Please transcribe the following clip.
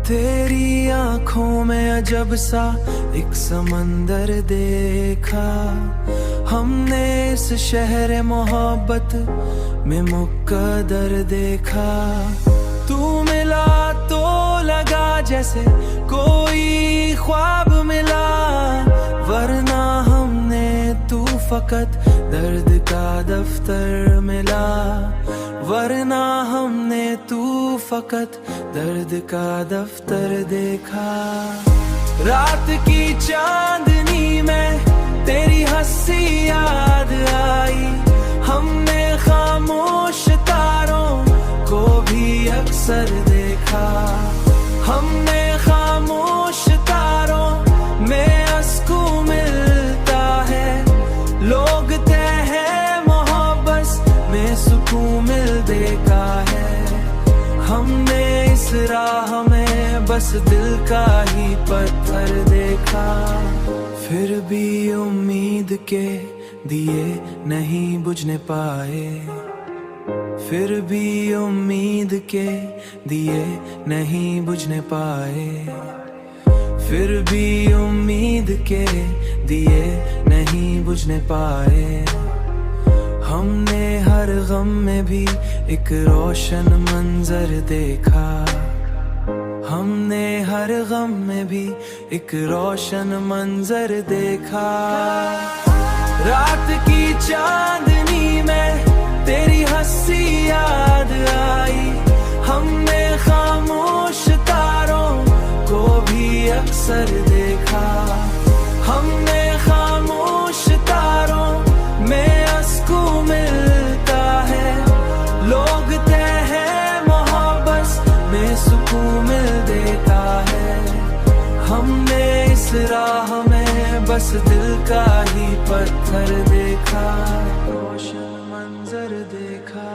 तेरी आंखों में अजब सा एक समंदर देखा हमने, इस शहर मोहब्बत में मुकद्दर देखा। तू मिला तो लगा जैसे कोई ख्वाब मिला, वरना हमने तू फकत दर्द का दफ्तर मिला, वरना हमने तू फकत दर्द का दफ्तर देखा। रात की चांदनी में तेरी हंसी याद आई, हमने खामोश तारों को भी अक्सर देखा, हमने खामोश तारों में सुकून मिलता है, लोग ते हैं मोहब्बत में सुकून मिल देखा है। हमने इस राह में बस दिल का ही पत्थर देखा, फिर भी उम्मीद के दिए नहीं बुझने पाए, फिर भी उम्मीद के दिए नहीं बुझने पाए, फिर भी उम्मीद के दिए नहीं बुझने पाए। हमने हर गम में भी एक रोशन मंजर देखा, हमने हर गम में भी एक रोशन मंजर देखा। रात की चांदनी में तेरी हंसी याद आई, हमने खामोश तारों को भी अक्सर देखा, हमने खामोश तारों में सुकून मिलता है, लोग ते हैं मोहब्बत में सुकून मिल देता है। हमने इस राह में बस दिल का ही पत्थर देखा, रोशन मंजर देखा।